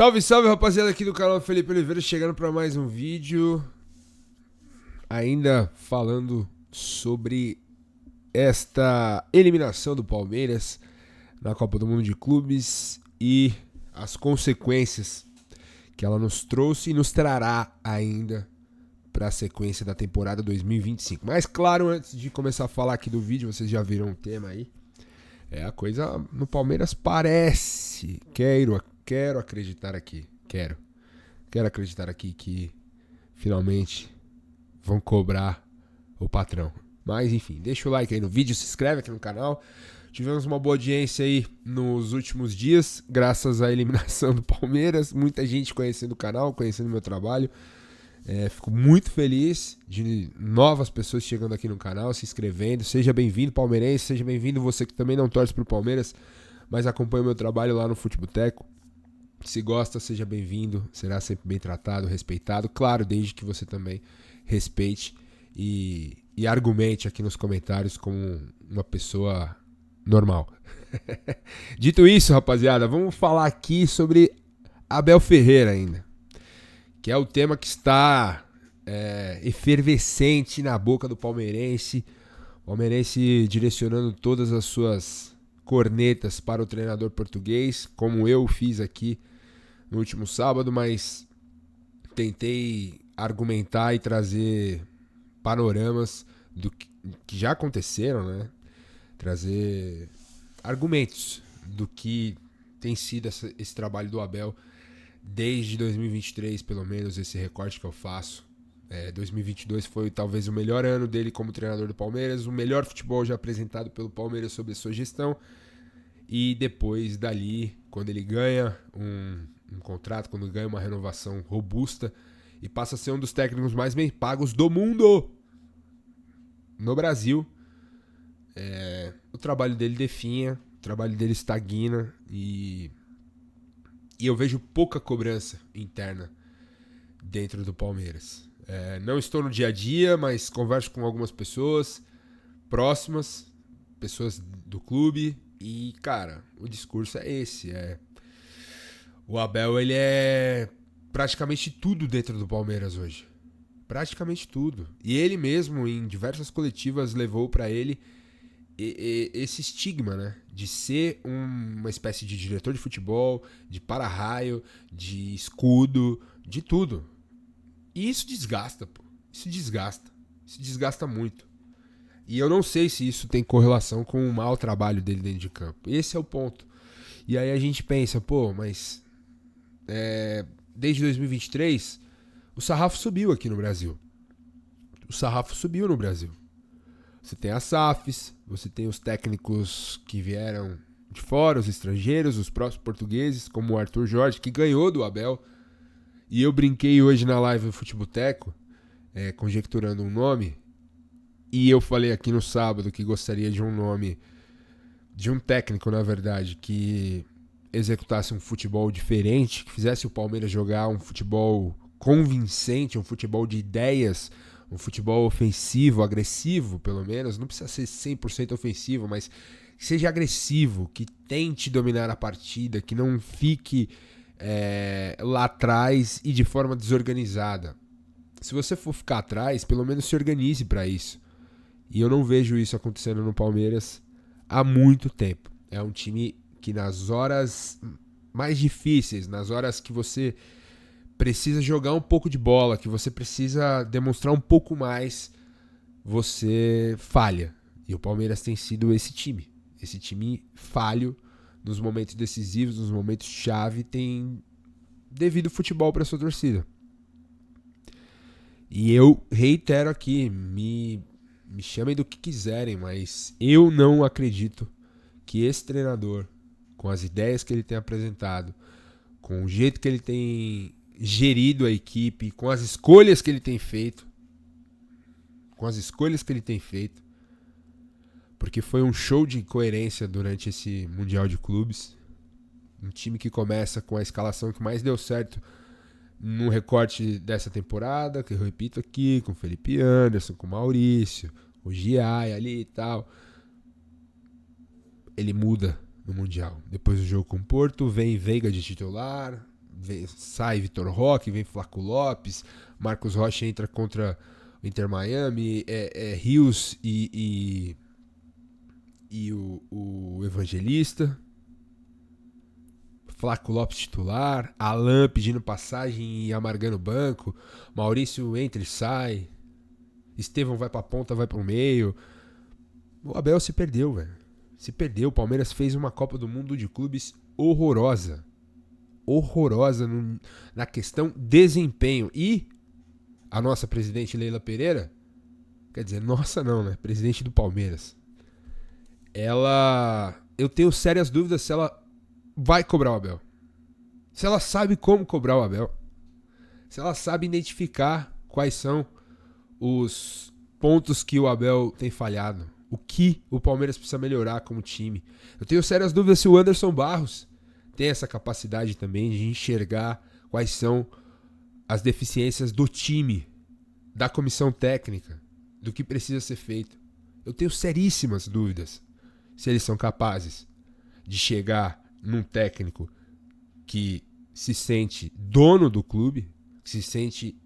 Salve, salve, rapaziada aqui do canal Felipe Oliveira, chegando para mais um vídeo, ainda falando sobre esta eliminação do Palmeiras na Copa do Mundo de Clubes e as consequências que ela nos trouxe e nos trará ainda para a sequência da temporada 2025. Mas claro, antes de começar a falar aqui do vídeo, vocês já viram o tema aí, a coisa no Palmeiras parece, Quero acreditar aqui. Quero acreditar aqui que finalmente vão cobrar o patrão. Mas enfim, deixa o like aí no vídeo, se inscreve aqui no canal. Tivemos uma boa audiência aí nos últimos dias, graças à eliminação do Palmeiras. Muita gente conhecendo o canal, conhecendo o meu trabalho. Fico muito feliz de novas pessoas chegando aqui no canal, se inscrevendo. Seja bem-vindo, palmeirense. Seja bem-vindo você que também não torce pro Palmeiras, mas acompanha o meu trabalho lá no Futeboteco. Se gosta, seja bem-vindo, será sempre bem tratado, respeitado, claro, desde que você também respeite e argumente aqui nos comentários como uma pessoa normal. Dito isso, rapaziada, vamos falar aqui sobre Abel Ferreira ainda, que é o tema que está efervescente na boca do palmeirense, o palmeirense direcionando todas as suas cornetas para o treinador português, como eu fiz aqui no último sábado, mas tentei argumentar e trazer panoramas do que já aconteceram, né? Trazer argumentos do que tem sido esse trabalho do Abel desde 2023, pelo menos esse recorte que eu faço. 2022 foi talvez o melhor ano dele como treinador do Palmeiras, o melhor futebol já apresentado pelo Palmeiras sob a sua gestão. E depois dali, quando ele ganha um contrato, quando ganha uma renovação robusta e passa a ser um dos técnicos mais bem pagos do mundo, no Brasil, o trabalho dele definha, o trabalho dele estagna e eu vejo pouca cobrança interna dentro do Palmeiras. Não estou no dia a dia, mas converso com algumas pessoas próximas, pessoas do clube, e, cara, o discurso é esse. O Abel, ele é praticamente tudo dentro do Palmeiras hoje. Praticamente tudo. E ele mesmo, em diversas coletivas, levou pra ele esse estigma, né? De ser uma espécie de diretor de futebol, de para-raio, de escudo, de tudo. E isso desgasta, pô. Isso desgasta muito. E eu não sei se isso tem correlação com o mau trabalho dele dentro de campo. Esse é o ponto. E aí a gente pensa, pô, mas desde 2023 o sarrafo subiu aqui no Brasil. Você tem as SAFs, você tem os técnicos que vieram de fora, os estrangeiros, os próprios portugueses, como o Arthur Jorge, que ganhou do Abel. E eu brinquei hoje na live do Futeboteco, conjecturando um nome. E eu falei aqui no sábado que gostaria de um nome, de um técnico, na verdade, que executasse um futebol diferente, que fizesse o Palmeiras jogar um futebol convincente, um futebol de ideias, um futebol ofensivo, agressivo, pelo menos. Não precisa ser 100% ofensivo, mas que seja agressivo, que tente dominar a partida, que não fique lá atrás e de forma desorganizada. Se você for ficar atrás, pelo menos se organize para isso. E eu não vejo isso acontecendo no Palmeiras há muito tempo. É um time que nas horas mais difíceis, nas horas que você precisa jogar um pouco de bola, que você precisa demonstrar um pouco mais, você falha. E o Palmeiras tem sido esse time falho nos momentos decisivos, nos momentos chave, tem devido futebol para sua torcida. E eu reitero aqui, me chamem do que quiserem, mas eu não acredito que esse treinador, com as ideias que ele tem apresentado, com o jeito que ele tem gerido a equipe, com as escolhas que ele tem feito, porque foi um show de incoerência durante esse Mundial de Clubes. Um time que começa com a escalação que mais deu certo no recorte dessa temporada, que eu repito aqui, com o Felipe Anderson, com o Maurício, o Giai ali e tal. Ele muda no Mundial. Depois do jogo com o Porto, vem Veiga de titular, sai Vitor Roque, vem Flaco Lopes, Marcos Rocha entra contra o Inter Miami, Rios e o Evangelista, Flaco Lopes titular, Alan pedindo passagem e amargando o banco, Maurício entra e sai, Estevão vai pra ponta, vai pro meio. O Abel se perdeu, velho. Se perdeu. O Palmeiras fez uma Copa do Mundo de Clubes horrorosa. Horrorosa na questão desempenho. E a nossa presidente Leila Pereira, quer dizer, nossa não, né? Presidente do Palmeiras. Eu tenho sérias dúvidas se ela vai cobrar o Abel. Se ela sabe como cobrar o Abel. Se ela sabe identificar quais são os pontos que o Abel tem falhado. O que o Palmeiras precisa melhorar como time. Eu tenho sérias dúvidas se o Anderson Barros tem essa capacidade também de enxergar quais são as deficiências do time, da comissão técnica, do que precisa ser feito. Eu tenho seríssimas dúvidas se eles são capazes de chegar num técnico que se sente dono do clube, que se sente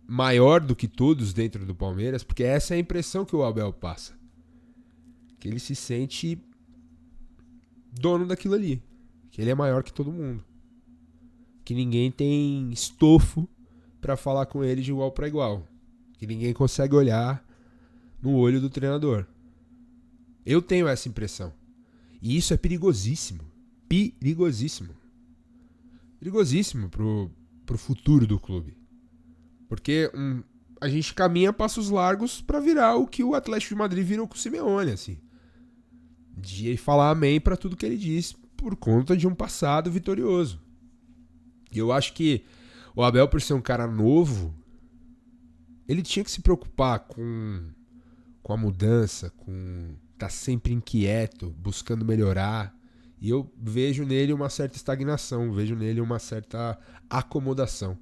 maior do que todos dentro do Palmeiras, porque essa é a impressão que o Abel passa. Que ele se sente dono daquilo ali. Que ele é maior que todo mundo. Que ninguém tem estofo para falar com ele de igual para igual. Que ninguém consegue olhar no olho do treinador. Eu tenho essa impressão. E isso é perigosíssimo. Perigosíssimo. Perigosíssimo pro futuro do clube. Porque a gente caminha passos largos para virar o que o Atlético de Madrid virou com o Simeone, assim. De falar amém para tudo que ele disse por conta de um passado vitorioso. E eu acho que o Abel, por ser um cara novo, ele tinha que se preocupar com a mudança, com estar sempre inquieto, buscando melhorar. E eu vejo nele uma certa estagnação, vejo nele uma certa acomodação.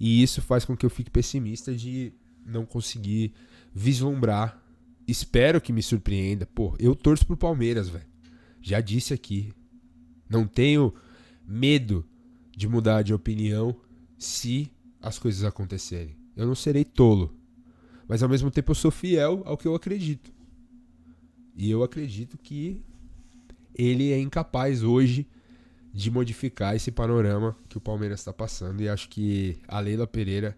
E isso faz com que eu fique pessimista de não conseguir vislumbrar. Espero que me surpreenda. Pô, eu torço pro Palmeiras, velho. Já disse aqui. Não tenho medo de mudar de opinião se as coisas acontecerem. Eu não serei tolo. Mas ao mesmo tempo eu sou fiel ao que eu acredito. E eu acredito que ele é incapaz hoje de modificar esse panorama que o Palmeiras está passando. E acho que a Leila Pereira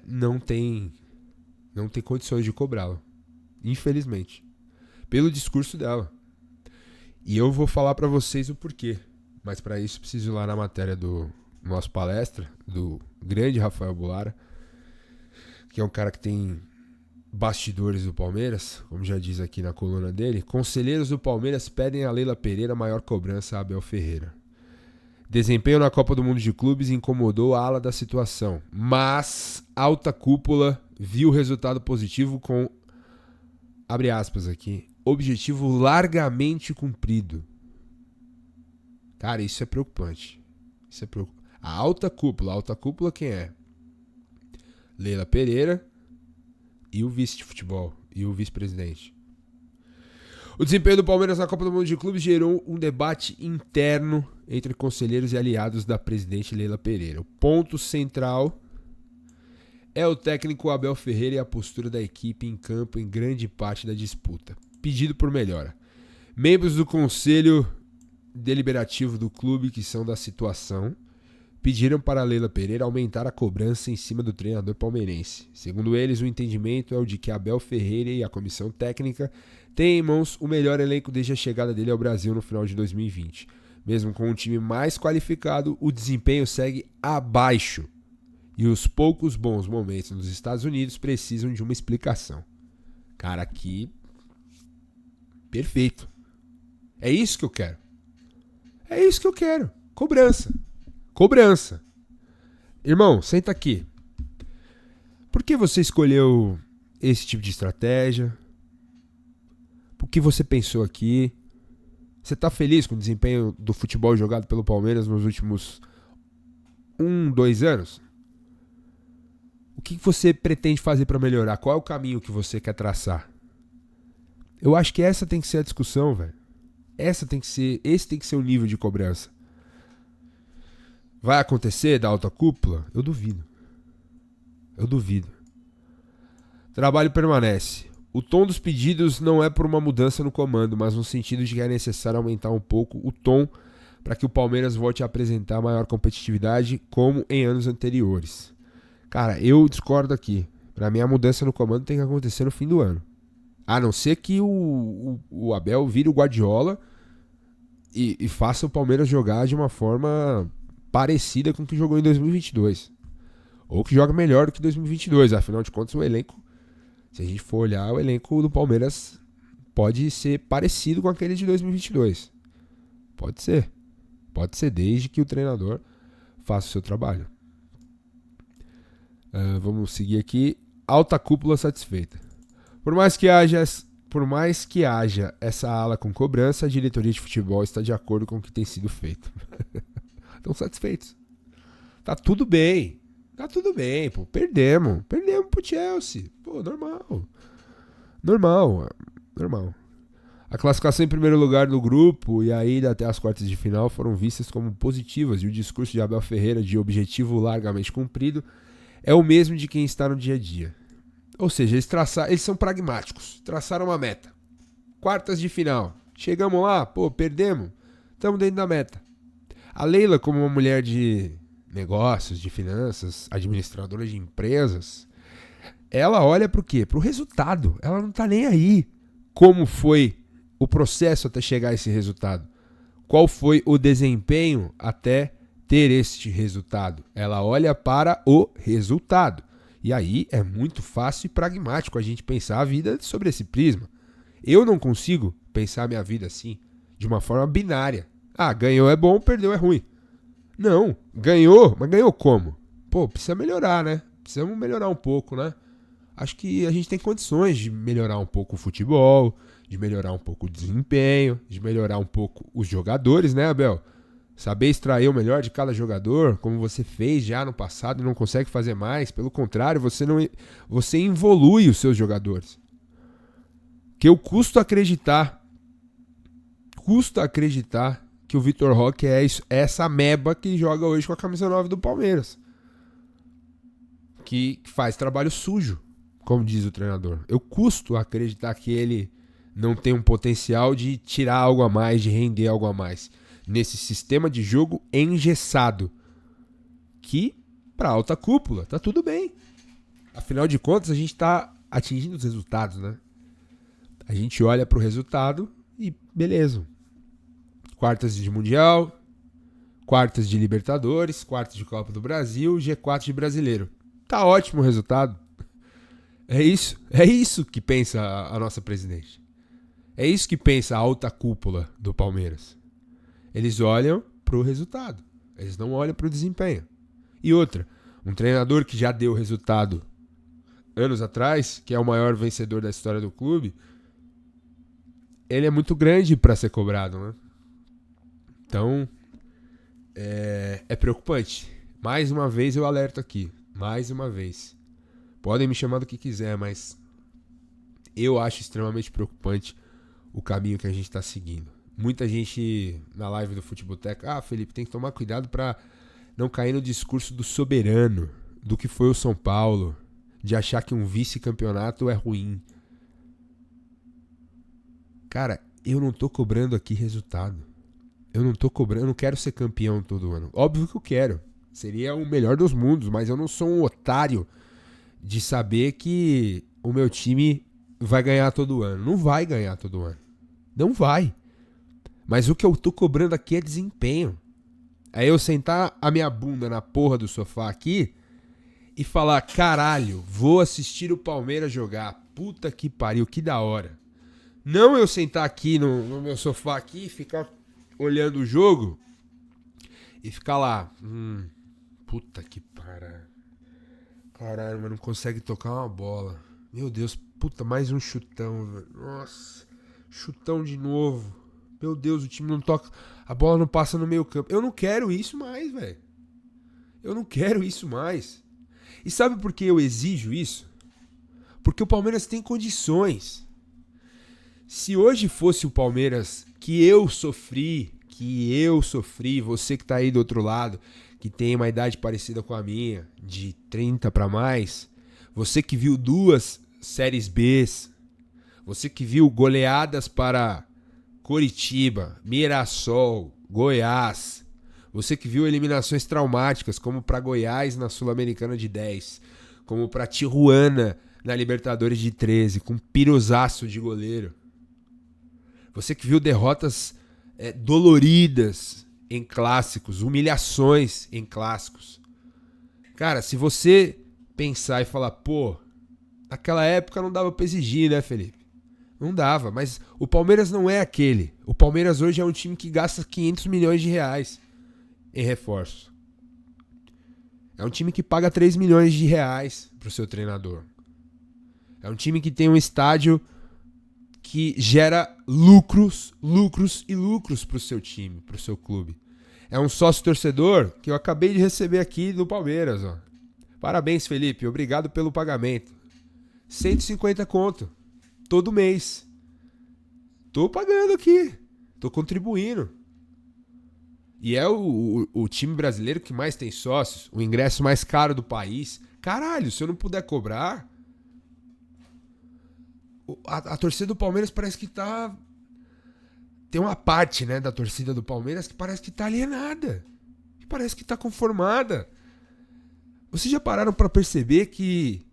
não tem condições de cobrá-lo. Infelizmente. Pelo discurso dela. E eu vou falar para vocês o porquê. Mas para isso preciso ir lá na matéria do nosso palestra, do grande Rafael Bulara, que é um cara que tem bastidores do Palmeiras, como já diz aqui na coluna dele. Conselheiros do Palmeiras pedem a Leila Pereira maior cobrança a Abel Ferreira. Desempenho na Copa do Mundo de Clubes incomodou a ala da situação, mas alta cúpula viu o resultado positivo com, abre aspas aqui, objetivo largamente cumprido. Cara, isso é preocupante. A alta cúpula quem é? Leila Pereira e o vice de futebol, e o vice-presidente. O desempenho do Palmeiras na Copa do Mundo de Clubes gerou um debate interno entre conselheiros e aliados da presidente Leila Pereira. O ponto central é o técnico Abel Ferreira e a postura da equipe em campo em grande parte da disputa. Pedido por melhora. Membros do conselho deliberativo do clube, que são da situação, pediram para Leila Pereira aumentar a cobrança em cima do treinador palmeirense. Segundo eles, o entendimento é o de que Abel Ferreira e a comissão técnica têm em mãos o melhor elenco desde a chegada dele ao Brasil no final de 2020. Mesmo com um time mais qualificado, o desempenho segue abaixo. E os poucos bons momentos nos Estados Unidos precisam de uma explicação. Cara, aqui... perfeito. É isso que eu quero. É isso que eu quero. Cobrança. Irmão, senta aqui. Por que você escolheu esse tipo de estratégia? Por que você pensou aqui? Você tá feliz com o desempenho do futebol jogado pelo Palmeiras nos últimos 2 anos? O que você pretende fazer para melhorar? Qual é o caminho que você quer traçar? Eu acho que essa tem que ser a discussão, velho. Esse tem que ser o nível de cobrança. Vai acontecer da alta cúpula? Eu duvido. Eu duvido. Trabalho permanece. O tom dos pedidos não é por uma mudança no comando, mas no sentido de que é necessário aumentar um pouco o tom para que o Palmeiras volte a apresentar maior competitividade como em anos anteriores. Cara, eu discordo aqui. Para mim, a mudança no comando tem que acontecer no fim do ano. A não ser que o Abel vire o Guardiola e faça o Palmeiras jogar de uma forma parecida com o que jogou em 2022. Ou que joga melhor do que 2022. Afinal de contas, o elenco, se a gente for olhar, o elenco do Palmeiras pode ser parecido com aquele de 2022. Pode ser. Pode ser, desde que o treinador faça o seu trabalho. Vamos seguir aqui. Alta cúpula satisfeita. Por mais que haja essa ala com cobrança, a diretoria de futebol está de acordo com o que tem sido feito. Estão satisfeitos. Tá tudo bem. Tá tudo bem, pô. Perdemos pro Chelsea. Pô, normal. A classificação em primeiro lugar do grupo e a ida até as quartas de final foram vistas como positivas e o discurso de Abel Ferreira de objetivo largamente cumprido é o mesmo de quem está no dia a dia. Ou seja, eles são pragmáticos, traçaram uma meta. Quartas de final, chegamos lá, pô, perdemos, estamos dentro da meta. A Leila, como uma mulher de negócios, de finanças, administradora de empresas, ela olha para o quê? Para o resultado. Ela não está nem aí como foi o processo até chegar a esse resultado. Qual foi o desempenho até ter este resultado? Ela olha para o resultado. E aí é muito fácil e pragmático a gente pensar a vida sobre esse prisma. Eu não consigo pensar a minha vida assim, de uma forma binária. Ah, ganhou é bom, perdeu é ruim. Não, ganhou, mas ganhou como? Pô, precisa melhorar, né? Precisamos melhorar um pouco, né? Acho que a gente tem condições de melhorar um pouco o futebol, de melhorar um pouco o desempenho, de melhorar um pouco os jogadores, né, Abel? Saber extrair o melhor de cada jogador, como você fez já no passado e não consegue fazer mais. Pelo contrário, você evolui os seus jogadores. Que eu custo acreditar que o Vitor Roque é essa ameba que joga hoje com a camisa 9 do Palmeiras. Que faz trabalho sujo, como diz o treinador. Eu custo acreditar que ele não tem um potencial de tirar algo a mais, de render algo a mais. Nesse sistema de jogo engessado. Que, para alta cúpula, tá tudo bem. Afinal de contas, a gente tá atingindo os resultados, né? A gente olha pro resultado e beleza. Quartas de Mundial, quartas de Libertadores, quartas de Copa do Brasil, G4 de Brasileiro. Tá ótimo o resultado. É isso que pensa a nossa presidente. É isso que pensa a alta cúpula do Palmeiras. Eles olham pro resultado. Eles não olham pro desempenho. E outra, um treinador que já deu resultado anos atrás, que é o maior vencedor da história do clube, ele é muito grande para ser cobrado, né? Então, é preocupante. Mais uma vez eu alerto aqui. Mais uma vez. Podem me chamar do que quiser, mas eu acho extremamente preocupante o caminho que a gente está seguindo. Muita gente na live do Futeboteco, Felipe, tem que tomar cuidado para não cair no discurso do soberano, do que foi o São Paulo, de achar que um vice-campeonato é ruim. Cara, eu não tô cobrando aqui resultado. Eu não quero ser campeão todo ano. Óbvio que eu quero. Seria o melhor dos mundos, mas eu não sou um otário de saber que o meu time vai ganhar todo ano. Não vai ganhar todo ano. Não vai. Mas o que eu tô cobrando aqui é desempenho. É eu sentar a minha bunda na porra do sofá aqui e falar, caralho, vou assistir o Palmeiras jogar. Puta que pariu, que da hora. Não eu sentar aqui no meu sofá aqui e ficar olhando o jogo e ficar lá. Puta que pariu. Caralho, mas não consegue tocar uma bola. Meu Deus, puta, mais um chutão, velho. Nossa, chutão de novo. Meu Deus, o time não toca. A bola não passa no meio campo. Eu não quero isso mais, velho. Eu não quero isso mais. E sabe por que eu exijo isso? Porque o Palmeiras tem condições. Se hoje fosse o Palmeiras que eu sofri, que eu sofri, você que tá aí do outro lado, que tem uma idade parecida com a minha, de 30 para mais, você que viu 2 séries B, você que viu goleadas para Coritiba, Mirassol, Goiás, você que viu eliminações traumáticas, como para Goiás na Sul-Americana de 10, como para Tijuana na Libertadores de 13, com piruzaço de goleiro. Você que viu derrotas doloridas em clássicos, humilhações em clássicos. Cara, se você pensar e falar, pô, naquela época não dava pra exigir, né, Felipe? Não dava, mas o Palmeiras não é aquele. O Palmeiras hoje é um time que gasta 500 milhões de reais em reforço. É um time que paga 3 milhões de reais pro seu treinador. É um time que tem um estádio que gera lucros e lucros pro seu time, pro seu clube. É um sócio torcedor que eu acabei de receber aqui do Palmeiras, ó. Parabéns, Felipe, obrigado pelo pagamento. 150 conto, todo mês. Tô pagando aqui, tô contribuindo. E é o time brasileiro que mais tem sócios, o ingresso mais caro do país. Caralho, se eu não puder cobrar... A torcida do Palmeiras parece que tá... Tem uma parte, né, da torcida do Palmeiras que parece que tá alienada. Que parece que tá conformada. Vocês já pararam pra perceber que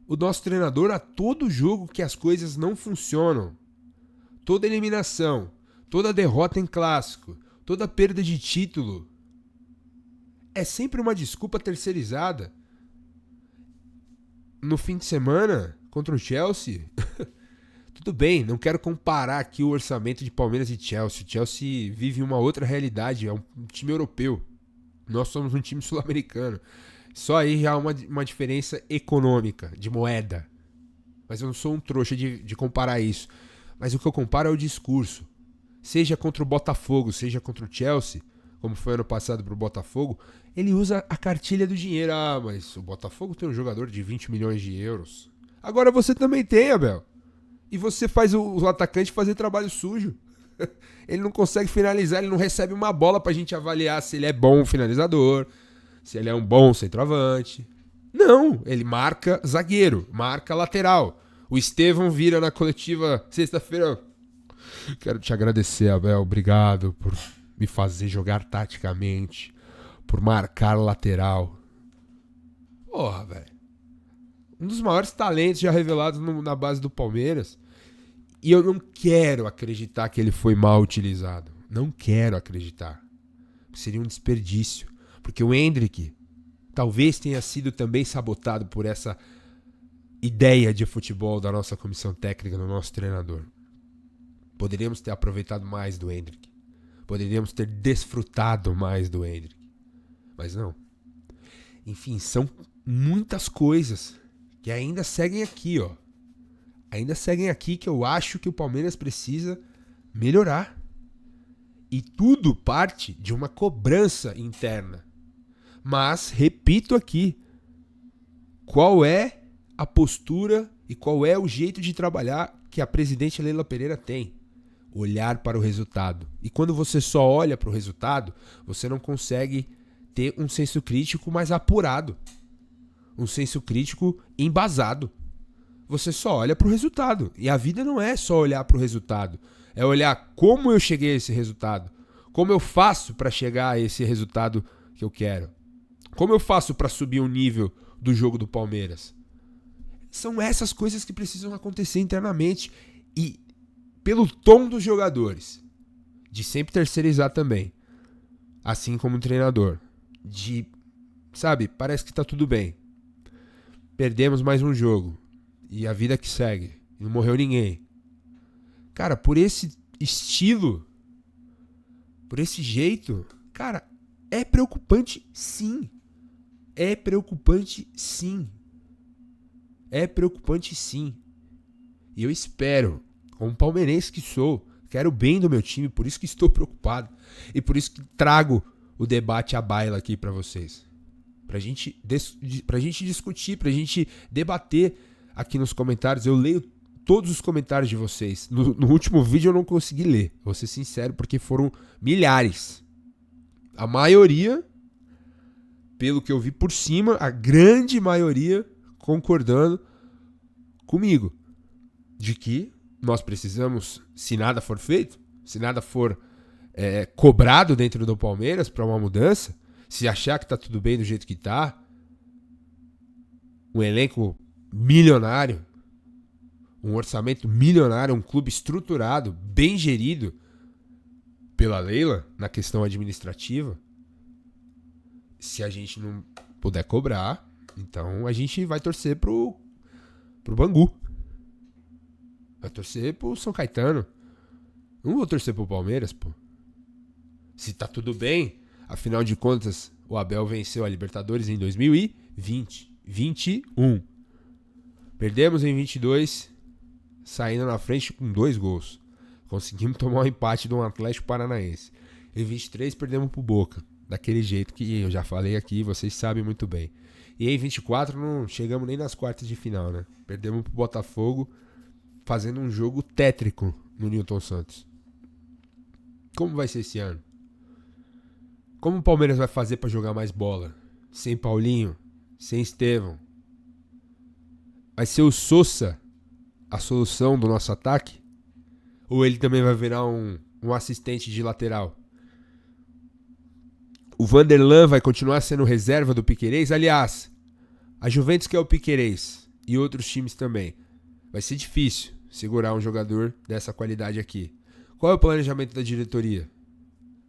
o nosso treinador, a todo jogo que as coisas não funcionam, toda eliminação, toda derrota em clássico, toda perda de título, é sempre uma desculpa terceirizada. No fim de semana, contra o Chelsea, tudo bem, não quero comparar aqui o orçamento de Palmeiras e Chelsea. O Chelsea vive uma outra realidade, é um time europeu. Nós somos um time sul-americano. Só aí já há uma diferença econômica, de moeda. Mas eu não sou um trouxa de comparar isso. Mas o que eu comparo é o discurso. Seja contra o Botafogo, seja contra o Chelsea, como foi ano passado pro Botafogo, ele usa a cartilha do dinheiro. Ah, mas o Botafogo tem um jogador de 20 milhões de euros. Agora você também tem, Abel. E você faz o atacante fazer trabalho sujo. Ele não consegue finalizar, ele não recebe uma bola pra gente avaliar se ele é bom finalizador, se ele é um bom centroavante. Não, ele marca zagueiro, marca lateral. O Estevão vira na coletiva sexta-feira. Quero te agradecer, Abel, obrigado por me fazer jogar taticamente, por marcar lateral. Porra, velho. Um dos maiores talentos já revelados na base do Palmeiras. E eu não quero acreditar que ele foi mal utilizado. Não quero acreditar. Seria um desperdício. Porque o Endrick talvez tenha sido também sabotado por essa ideia de futebol da nossa comissão técnica, do nosso treinador. Poderíamos ter aproveitado mais do Endrick. Poderíamos ter desfrutado mais do Endrick. Mas não. Enfim, são muitas coisas que ainda seguem aqui, ó. Ainda seguem aqui que eu acho que o Palmeiras precisa melhorar. E tudo parte de uma cobrança interna. Mas, repito aqui, qual é a postura e qual é o jeito de trabalhar que a presidente Leila Pereira tem? Olhar para o resultado. E quando você só olha para o resultado, você não consegue ter um senso crítico mais apurado. Um senso crítico embasado. Você só olha para o resultado. E a vida não é só olhar para o resultado. É olhar como eu cheguei a esse resultado. Como eu faço para chegar a esse resultado que eu quero. Como eu faço para subir o nível do jogo do Palmeiras. São essas coisas que precisam acontecer internamente. E pelo tom dos jogadores. De sempre terceirizar também. Assim como o treinador. De, sabe, parece que tá tudo bem. Perdemos mais um jogo. E a vida que segue. Não morreu ninguém. Cara, por esse estilo, por esse jeito, cara, é preocupante sim. É preocupante sim. É preocupante sim. E eu espero, como palmeirense que sou, quero o bem do meu time, por isso que estou preocupado. E por isso que trago o debate à baila aqui pra vocês. Pra gente discutir, pra gente debater aqui nos comentários. Eu leio todos os comentários de vocês. No último vídeo eu não consegui ler, vou ser sincero, porque foram milhares. A maioria, pelo que eu vi por cima, a grande maioria concordando comigo. De que nós precisamos, se nada for feito, se nada for cobrado dentro do Palmeiras para uma mudança, se achar que tá tudo bem do jeito que tá, um elenco milionário, um orçamento milionário, um clube estruturado, bem gerido pela Leila na questão administrativa, se a gente não puder cobrar, então a gente vai torcer pro Bangu. Vai torcer pro São Caetano. Não vou torcer pro Palmeiras, pô. Se tá tudo bem, afinal de contas, o Abel venceu a Libertadores em 2020. 21. Perdemos em 22, saindo na frente com 2 gols. Conseguimos tomar um empate de um Atlético Paranaense. Em 23, perdemos pro Boca. Daquele jeito que eu já falei aqui, vocês sabem muito bem. E em 24, não chegamos nem nas quartas de final, né? Perdemos pro Botafogo, fazendo um jogo tétrico no Newton Santos. Como vai ser esse ano? Como o Palmeiras vai fazer para jogar mais bola? Sem Paulinho, sem Estevão. Vai ser o Sousa a solução do nosso ataque? Ou ele também vai virar um assistente de lateral? O Vanderlan vai continuar sendo reserva do Piquerez? Aliás, a Juventus quer o Piquerez e outros times também. Vai ser difícil segurar um jogador dessa qualidade aqui. Qual é o planejamento da diretoria?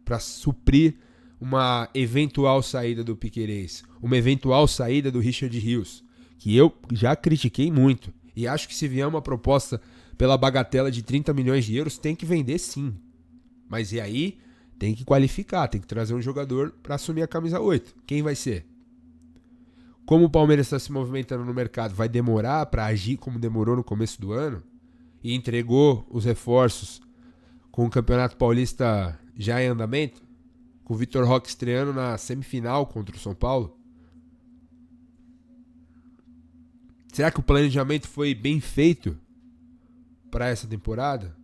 Para suprir uma eventual saída do Piquerez, uma eventual saída do Richard Rios, que eu já critiquei muito. E acho que se vier uma proposta pela bagatela de 30 milhões de euros, tem que vender sim. Mas e aí? Tem que qualificar, tem que trazer um jogador para assumir a camisa 8. Quem vai ser? Como o Palmeiras está se movimentando no mercado, vai demorar para agir como demorou no começo do ano? E entregou os reforços com o Campeonato Paulista já em andamento? Com o Vitor Roque estreando na semifinal contra o São Paulo? Será que o planejamento foi bem feito para essa temporada?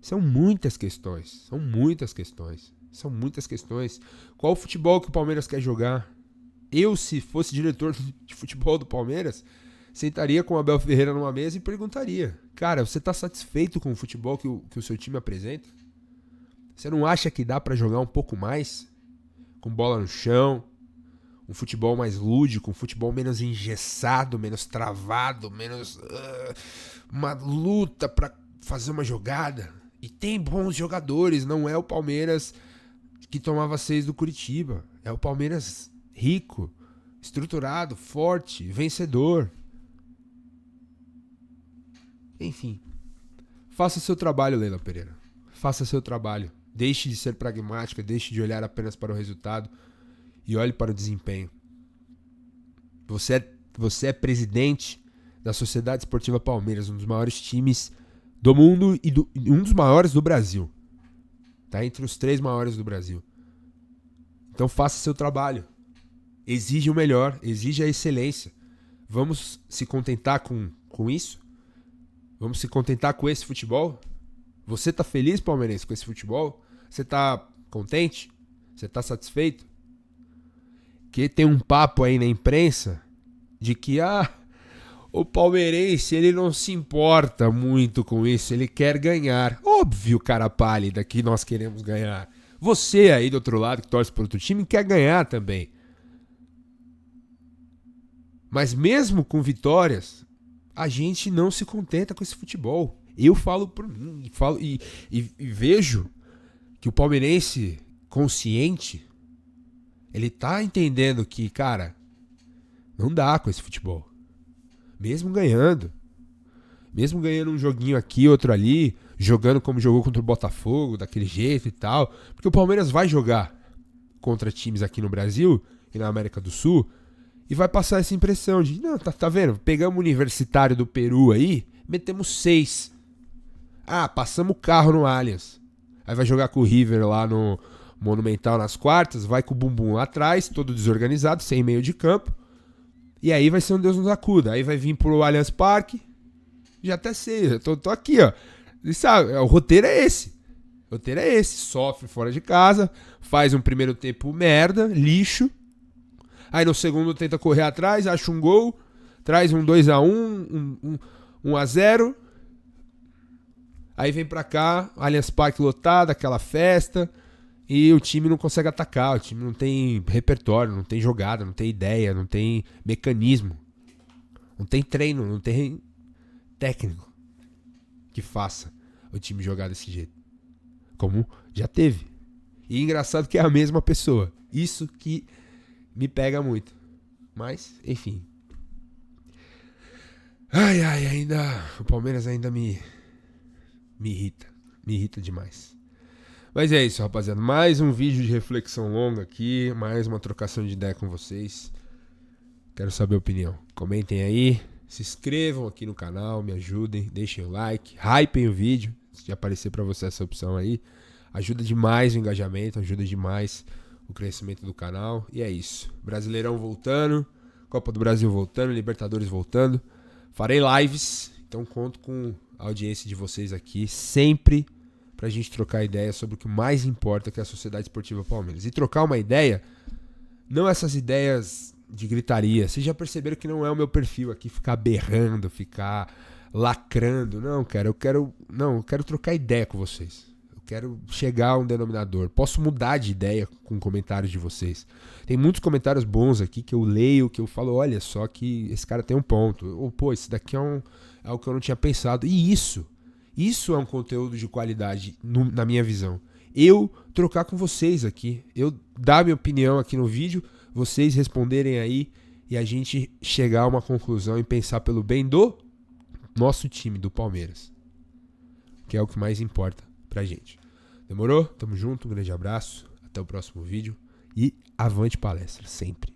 São muitas questões. Qual o futebol que o Palmeiras quer jogar? Eu, se fosse diretor de futebol do Palmeiras, sentaria com o Abel Ferreira numa mesa e perguntaria: cara, você está satisfeito com o futebol que o seu time apresenta? Você não acha que dá para jogar um pouco mais? Com bola no chão, um futebol mais lúdico, um futebol menos engessado, menos travado, menos uma luta para fazer uma jogada. E tem bons jogadores, não é o Palmeiras que tomava 6 do Curitiba. É o Palmeiras rico, estruturado, forte, vencedor. Enfim, faça seu trabalho, Leila Pereira. Faça seu trabalho. Deixe de ser pragmática, deixe de olhar apenas para o resultado e olhe para o desempenho. Você é presidente da Sociedade Esportiva Palmeiras, um dos maiores times do mundo e um dos maiores do Brasil. Está entre os 3 maiores do Brasil. Então faça seu trabalho. Exige o melhor, exige a excelência. Vamos se contentar com isso? Vamos se contentar com esse futebol? Você tá feliz, palmeirense, com esse futebol? Você tá contente? Você tá satisfeito? Que tem um papo aí na imprensa de que o palmeirense, ele não se importa muito com isso, ele quer ganhar. Óbvio, cara pálida, que nós queremos ganhar. Você aí do outro lado que torce para outro time quer ganhar também. Mas mesmo com vitórias, a gente não se contenta com esse futebol. Eu falo por mim e vejo que o palmeirense consciente, ele tá entendendo que, cara, não dá com esse futebol. Mesmo ganhando um joguinho aqui, outro ali, jogando como jogou contra o Botafogo, daquele jeito e tal, porque o Palmeiras vai jogar contra times aqui no Brasil e na América do Sul e vai passar essa impressão de, não, tá vendo? Pegamos o Universitário do Peru aí, metemos 6. Passamos o carro no Allianz. Aí vai jogar com o River lá no Monumental nas quartas, vai com o bumbum lá atrás, todo desorganizado, sem meio de campo. E aí vai ser um Deus nos acuda. Aí vai vir pro Allianz Parque, já até sei, tô aqui, ó. E sabe, o roteiro é esse. O roteiro é esse. Sofre fora de casa, faz um primeiro tempo merda, lixo. Aí no segundo tenta correr atrás, acha um gol, traz um 2-1, um 1-0. Aí vem pra cá, Allianz Parque lotado, aquela festa, e o time não consegue atacar, o time não tem repertório, não tem jogada, não tem ideia, não tem mecanismo, não tem treino, não tem técnico que faça o time jogar desse jeito, como já teve. E engraçado que é a mesma pessoa, isso que me pega muito, mas enfim. Ainda o Palmeiras ainda me irrita demais. Mas é isso, rapaziada. Mais um vídeo de reflexão longa aqui. Mais uma trocação de ideia com vocês. Quero saber a opinião. Comentem aí. Se inscrevam aqui no canal. Me ajudem. Deixem o like. Hypem o vídeo. Se aparecer pra você essa opção aí. Ajuda demais o engajamento. Ajuda demais o crescimento do canal. E é isso. Brasileirão voltando. Copa do Brasil voltando. Libertadores voltando. Farei lives. Então conto com a audiência de vocês aqui. Sempre pra gente trocar ideia sobre o que mais importa, que é a Sociedade Esportiva Palmeiras. E trocar uma ideia, não essas ideias de gritaria. Vocês já perceberam que não é o meu perfil aqui ficar berrando, ficar lacrando. Não, cara, eu quero trocar ideia com vocês. Eu quero chegar a um denominador. Posso mudar de ideia com comentários de vocês. Tem muitos comentários bons aqui que eu leio, que eu falo, olha só que esse cara tem um ponto. Ou, pô, esse daqui é algo que eu não tinha pensado. E isso é um conteúdo de qualidade na minha visão. Eu trocar com vocês aqui, eu dar minha opinião aqui no vídeo, vocês responderem aí e a gente chegar a uma conclusão e pensar pelo bem do nosso time, do Palmeiras. Que é o que mais importa pra gente. Demorou? Tamo junto, um grande abraço, até o próximo vídeo e avante palestra, sempre.